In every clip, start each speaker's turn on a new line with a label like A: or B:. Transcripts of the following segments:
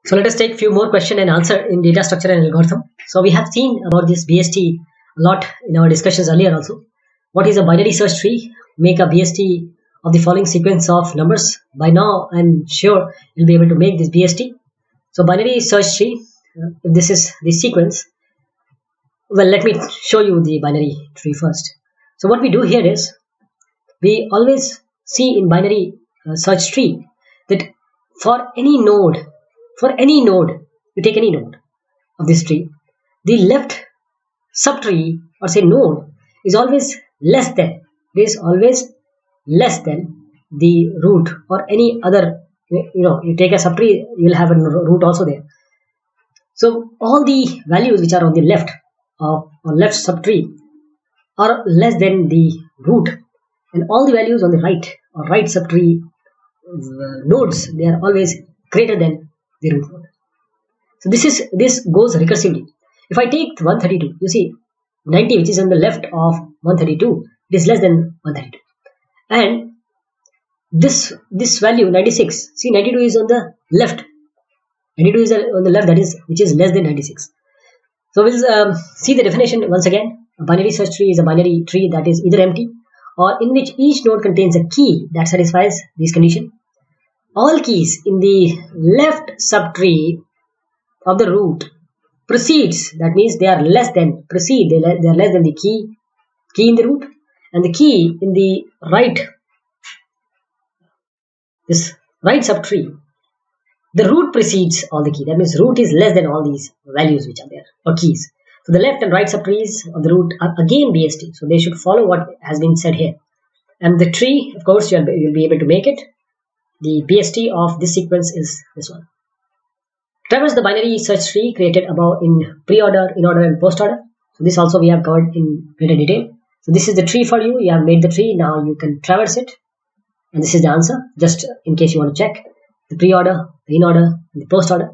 A: So let us take few more question and answer in data structure and algorithm. So we have seen about this BST a lot in our discussions earlier also. What is a binary search tree? Make a BST of the following sequence of numbers. By now I'm sure you'll be able to make this BST. So binary search tree, if this is the sequence, well, let me show you the binary tree first. So what we do here is we always see in binary search tree that for any node, you take any node of this tree, the left subtree or say node is always less than, the root or any other. You take a subtree, you'll have a root also there. So all the values which are on the left or left subtree are less than the root, and all the values on the right or right subtree nodes, they are always greater than the root node. So this goes recursively. If I take 132, you see 90, which is on the left of 132, it is less than 132, and this value 96. See, 92 is on the left. 92 is on the left, which is less than 96. So we'll see the definition once again. A binary search tree is a binary tree that is either empty or in which each node contains a key that satisfies this condition. All keys in the left subtree of the root precedes, that means they are less than, they are less than the key in the root, and the key in the right, this right subtree, the root precedes all the key. That means root is less than all these values which are there or keys. So the left and right subtrees of the root are again BST. So they should follow what has been said here. And the tree, of course, you'll be able to make it. The BST of this sequence is this one. Traverse the binary search tree created above in pre-order, in-order, and post-order. So this also we have covered in greater detail. So this is the tree for you. You have made the tree. Now you can traverse it. And this is the answer, just in case you want to check. The pre-order, the in-order, and the post-order.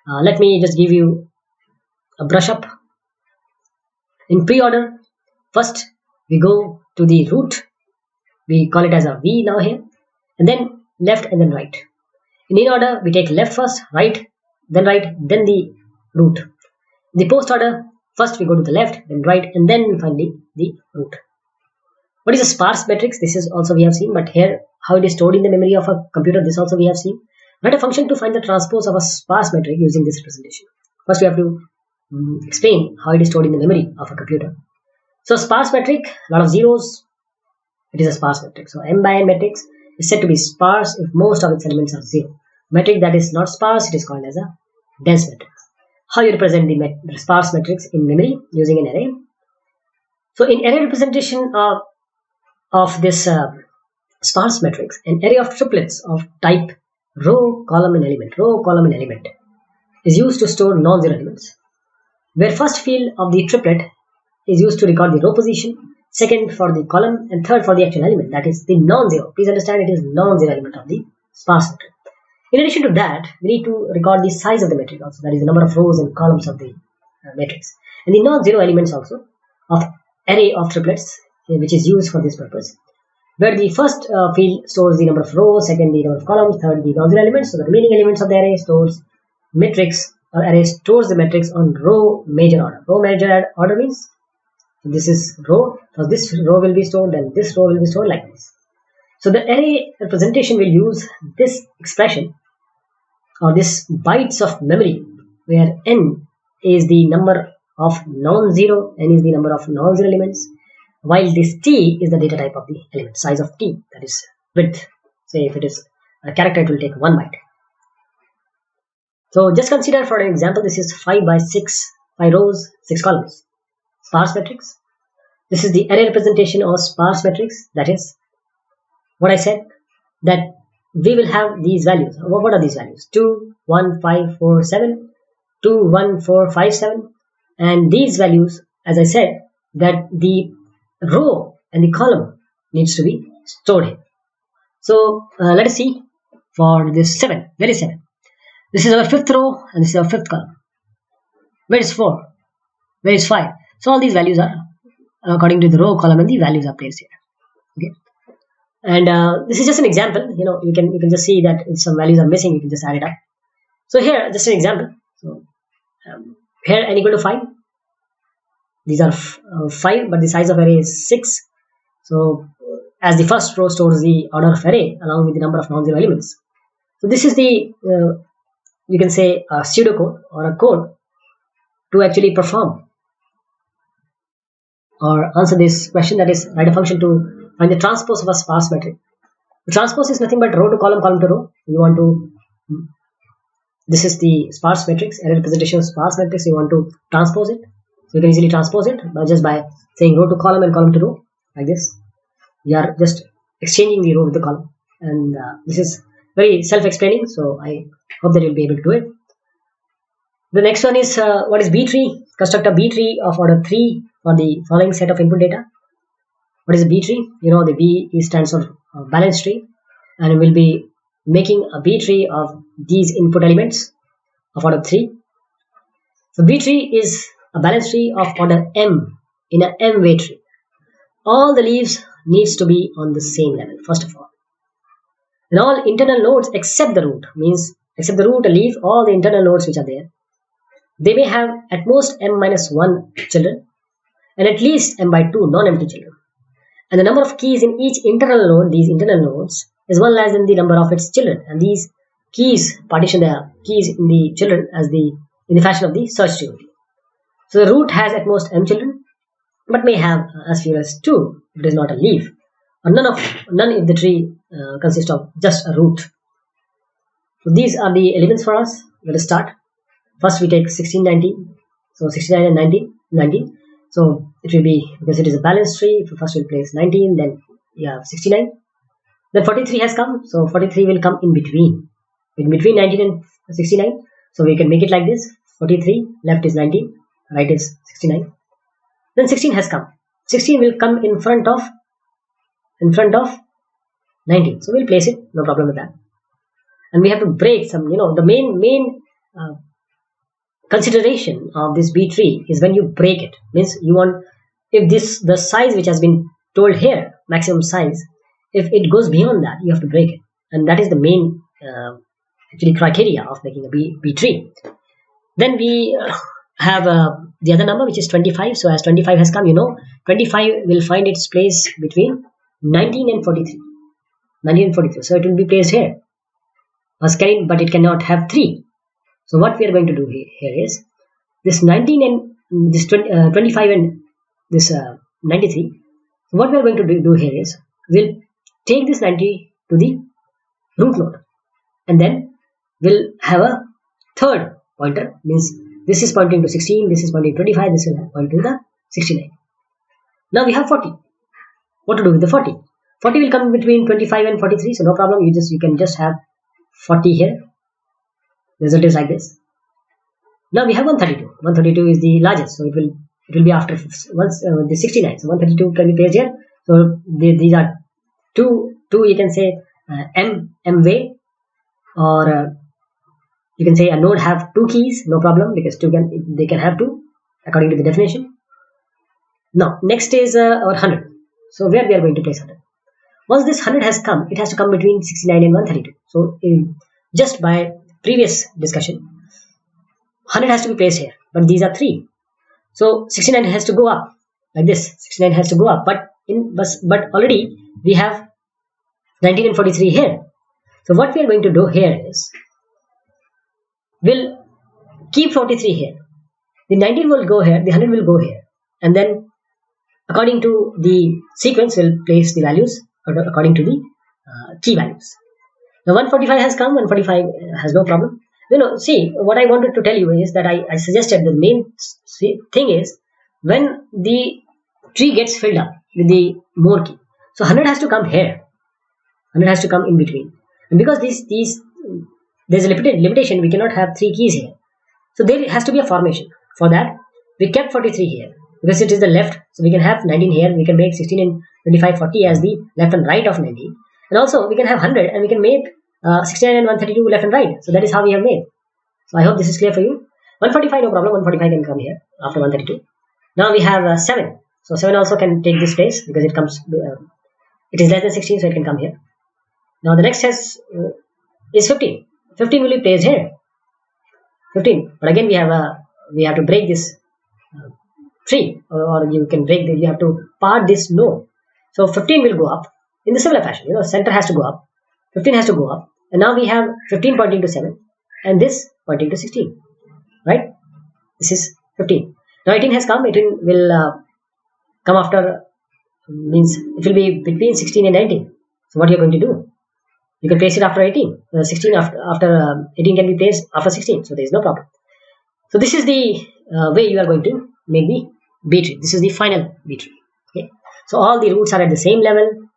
A: Let me just give you a brush up. In pre-order, first we go to the root. We call it as a V now here. And then left and then right. In in-order, we take left first, right, then the root. In the post-order, first we go to the left, then right, and then finally the root. What is a sparse matrix? This is also we have seen, but here how it is stored in the memory of a computer, this also we have seen. Write a function to find the transpose of a sparse matrix using this representation. First we have to explain how it is stored in the memory of a computer. So sparse matrix, a lot of zeros, it is a sparse matrix. So m by n matrix is said to be sparse if most of its elements are zero. Matrix that is not sparse, it is called as a dense matrix. How you represent the sparse matrix in memory using an array. So in array representation of this sparse matrix, an array of triplets of type row, column, and element is used to store non-zero elements, where first field of the triplet is used to record the row position, second for the column, and third for the actual element, that is the non-zero. Please understand, it is non-zero element of the sparse matrix. In addition to that, we need to record the size of the matrix also, that is the number of rows and columns of the matrix, and the non-zero elements also of array of triplets, which is used for this purpose, where the first field stores the number of rows, second the number of columns, third the non-zero elements. So the remaining elements of the array stores matrix, or array stores the matrix on row major order. Row major order means this is row, so this row will be stored, then this row will be stored, like this. So the array representation will use this expression or this bytes of memory, where n is the number of non-zero, n is the number of non-zero elements, while this t is the data type of the element, size of t, that is width. Say if it is a character, it will take 1 byte. So just consider for an example, this is 5 by 6, 5 rows, 6 columns. Sparse matrix. This is the array representation of sparse matrix. That is what I said, that we will have these values. What are these values? 2, 1, 5, 4, 7, 2, 1, 4, 5, 7. And these values, as I said, that the row and the column needs to be stored here. So let us see for this 7. Where is 7? This is our 5th row and this is our 5th column. Where is 4? Where is 5? So all these values are according to the row, column, and the values are placed here. Okay. And this is just an example. You can just see that if some values are missing, you can just add it up. So here, just an example. So here n equal to 5. These are 5, but the size of array is 6. So as the first row stores the order of array along with the number of non-zero elements. So this is the you can say a pseudocode or a code to actually perform or answer this question, that is write a function to find the transpose of a sparse matrix. The transpose is nothing but row to column, column to row. You want to, this is the sparse matrix, array representation of sparse matrix. You want to transpose it. So you can easily transpose it just by saying row to column and column to row, like this. You are just exchanging the row with the column, and this is very self-explaining. So I hope that you'll be able to do it. The next one is what is B tree? Construct a B tree of order 3 for the following set of input data. What is a B tree? You know, the B stands for balance tree, and we will be making a B tree of these input elements of order 3. So B tree is a balance tree of order M in a M-way tree. All the leaves needs to be on the same level, first of all. And all internal nodes except the root, means except the root, a leaf, all the internal nodes which are there, they may have at most m minus 1 children and at least m by 2 non-empty children. And the number of keys in each internal node, these internal nodes, is 1 less than the number of its children. And these keys partition the keys in the children as in the fashion of the search tree. So the root has at most m children, but may have as few as 2 if it is not a leaf, or none if the tree consists of just a root. So these are the elements for us. Let us start. First we take 16, 19. So 69 and 19. So it will be, because it is a balanced tree, first we'll place 19, then you have 69. Then 43 has come, so 43 will come in between 19 and 69. So we can make it like this: 43, left is 19, right is 69. Then 16 has come. 16 will come in front of 19. So we'll place it, no problem with that. And we have to break some, the main consideration of this B tree is when you break it. Means you want, if the size which has been told here, maximum size, if it goes beyond that, you have to break it. And that is the main actually criteria of making a B tree. Then we have the other number, which is 25. So as 25 has come, 25 will find its place between 19 and 43. 19 and 43. So it will be placed here. But it cannot have 3. So what we are going to do here is this 19 and this 25 and this 93. So what we are going to do here is we'll take this 90 to the root node, and then we'll have a third pointer. Means this is pointing to 16, this is pointing to 25, this will point to the 69. Now we have 40. What to do with the 40? 40 will come between 25 and 43. So no problem. You can just have 40 here. Result is like this. Now we have 132. 132 is the largest, so it will be after the 69. So 132 can be placed here. So these are two you can say m way, or you can say a node have 2 keys, no problem, because they can have 2 according to the definition. Now next is our 100. So where we are going to place 100? Once this 100 has come, it has to come between 69 and 132. So just by previous discussion, 100 has to be placed here, but these are 3. So 69 has to go up like this. 69 has to go up, but already we have 19 and 43 here. So what we are going to do here is we'll keep 43 here. The 19 will go here, the 100 will go here, and then according to the sequence we'll place the values according to the key values. Now 145 has come, 145 has no problem. See, what I wanted to tell you is that I suggested the main thing is when the tree gets filled up with the more key. So 100 has to come here. 100 has to come in between. And because there's a limitation, we cannot have 3 keys here. So there has to be a formation. For that, we kept 43 here. Because it is the left, so we can have 19 here. We can make 16 and 25, 40 as the left and right of 19. And also we can have 100 and we can make 69 and 132 left and right. So that is how we have made. So I hope this is clear for you. 145, no problem. 145 can come here after 132. Now we have 7. So 7 also can take this place because it comes. It is less than 16, so it can come here. Now the next is 15. 15 will be placed here. 15. But again, we have to break this tree, or you can break you have to part this node. So 15 will go up in the similar fashion. Center has to go up, 15 has to go up, and now we have 15 pointing to 7, and this pointing to 16, right? This is 15. Now 18 has come. 18 will come after, means it will be between 16 and 19. So what you are going to do? You can place it after 18. 16 after 18 can be placed after 16. So there is no problem. So this is the way you are going to make the B tree. This is the final B tree. Okay. So all the roots are at the same level.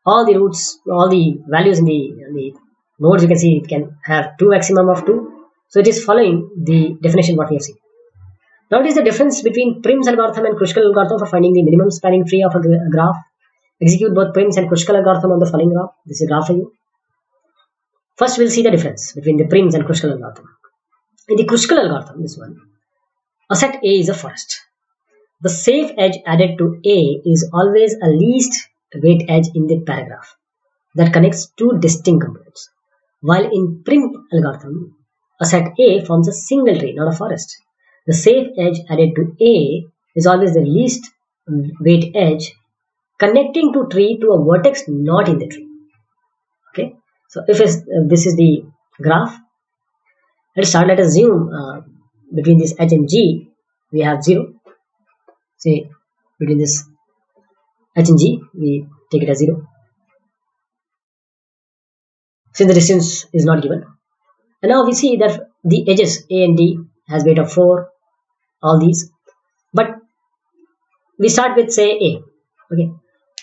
A: All the roots, all the values in the nodes, you can see it can have 2 maximum of 2. So it is following the definition what we have seen. Now what is the difference between Prim's algorithm and Kruskal algorithm for finding the minimum spanning tree of a graph? Execute both Prim's and Kruskal algorithm on the following graph. This is a graph for you. First we'll see the difference between the Prim's and Kruskal algorithm. In the Kruskal algorithm, this one, a set A is a forest. The safe edge added to A is always a least weight edge in the paragraph that connects two distinct components. While in Prim algorithm, a set A forms a single tree, not a forest. The safe edge added to A is always the least weight edge connecting to tree to a vertex not in the tree. Okay, so if this is the graph, let's start. Let us zoom between this H and G. We have 0. Say between this H and G, we take it as 0. Since the distance is not given, and now we see that the edges A and D has weight of 4. All these, but we start with say A. Okay,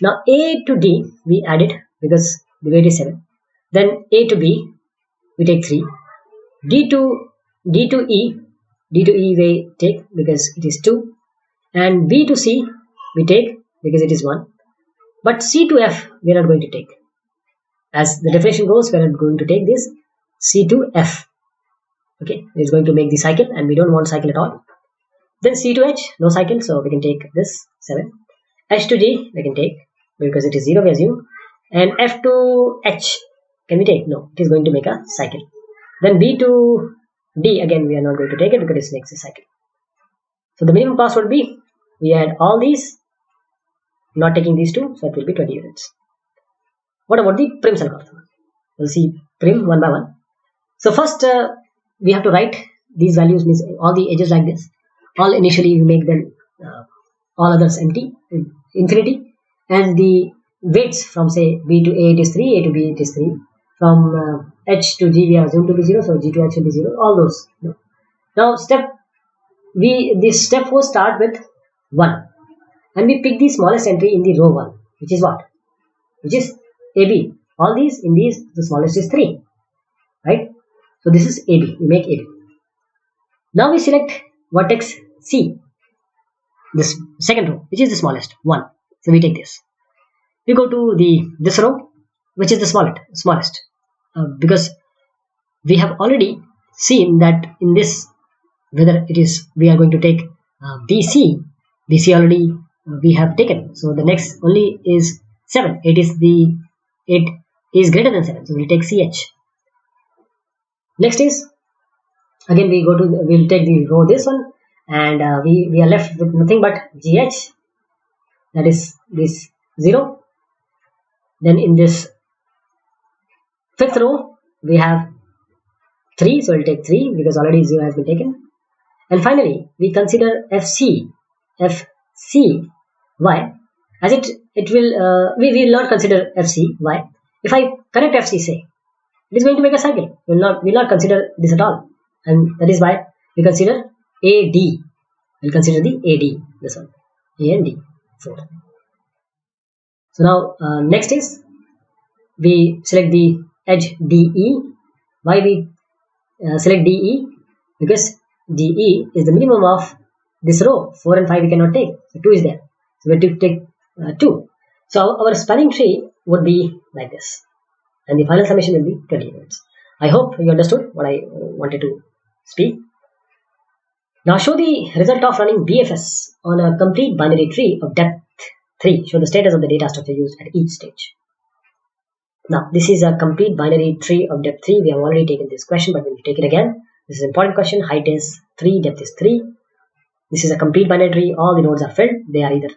A: now A to D we add it because the weight is 7. Then A to B we take 3. D to E we take because it is 2, and B to C we take because it is 1. But C to F we are not going to take. As the definition goes, we are not going to take this C to F. Okay, it is going to make the cycle, and we don't want cycle at all. Then C to H, no cycle, so we can take this 7. H to G we can take because it is 0, we assume. And F to H can we take? No, it is going to make a cycle. Then B to D, again we are not going to take it because it makes a cycle. So the minimum cost would be, we add all these, not taking these two, so it will be 20 units. What about the Prim's algorithm? We'll see Prim one by one. So first we have to write these values, means all the edges like this. All initially we make them all others empty, infinity, and the weights from say B to A it is 3, A to B it is 3, from H to G we are assumed to be 0, so G to H will be 0, all those. Now this step 4 start with 1, and we pick the smallest entry in the row 1, which is what? Which is AB. All these, in these the smallest is 3, right? So this is AB, we make AB. Now we select vertex C, this second row, which is the smallest, 1. So we take this. We go to this row, which is the smallest, because we have already seen that in this, whether it is we are going to take BC already we have taken. So the next only is 7. It is greater than 7, so we'll take CH. Next is, again we'll take the row this one, and we are left with nothing but GH, that is this 0. Then in this 5th row we have 3, so we'll take 3 because already 0 has been taken. And finally we consider FC. Why? As it will we will not consider FC. Why? If I connect FC, say, it is going to make a cycle. We will not consider this at all, and that is why we consider AD. We'll consider the AD, this one, A and D, 4. So now next is we select the edge DE. Why we select DE? Because DE is the minimum of this row. 4 and 5 we cannot take, so 2 is there, so we have to take 2. So our spanning tree would be like this, and the final summation will be 20 units. I hope you understood what I wanted to speak. Now show the result of running BFS on a complete binary tree of depth 3. Show the status of the data structure used at each stage. Now this is a complete binary tree of depth 3. We have already taken this question, but we'll take it again. This is an important question. Height is 3, depth is 3. This is a complete binary tree. All the nodes are filled. They are either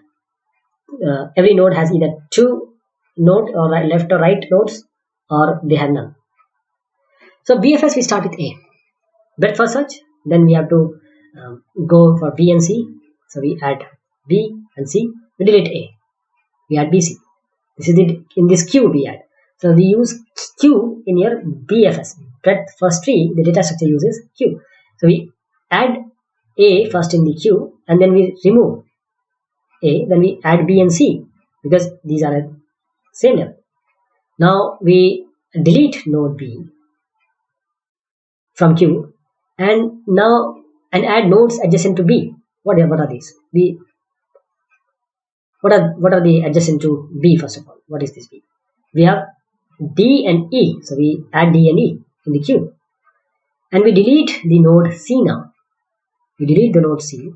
A: every node has either 2 node or left or right nodes, or they have none. So BFS, we start with A. Breadth first search. Then we have to go for B and C. So we add B and C. We delete A. We add BC. This is in this queue we add. So we use queue in your BFS. Breadth first tree, the data structure uses queue. So we add A first in the queue, and then we remove A. Then we add B and C because these are at same level. Now we delete node B from queue, and add nodes adjacent to B. What are these? What are the adjacent to B first of all? What is this B? We have D and E. So we add D and E in the queue. And we delete the node C now. We delete the node C.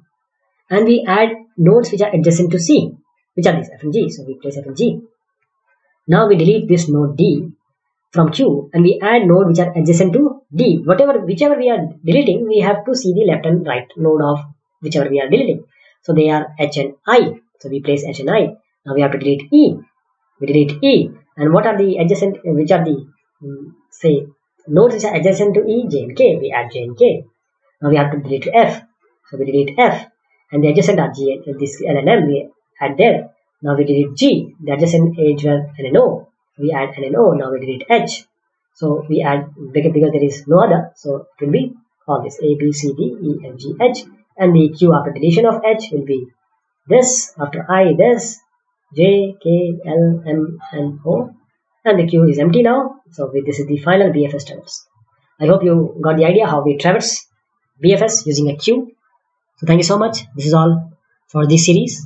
A: And we add nodes which are adjacent to C. Which are these? F and G. So we place F and G. Now we delete this node D from Q, and we add node which are adjacent to D. Whichever we are deleting, we have to see the left and right node of whichever we are deleting. So they are H and I. So we place H and I. Now we have to delete E. We delete E. And what are the adjacent, which are the, say, nodes which are adjacent to E? J and K. We add J and K. Now we have to delete F. So we delete F. And the adjacent are G, this L and M, we add there. Now we delete G. The adjacent edge were L and O. We add L and O. Now we delete H. So we add, because there is no other, so it will be all this A, B, C, D, E, F, G, H. And the Q after deletion of H will be this, after I this, J, K, L, M, and O. And the queue is empty now. So this is the final BFS traverse. I hope you got the idea how we traverse BFS using a queue. So thank you so much. This is all for this series.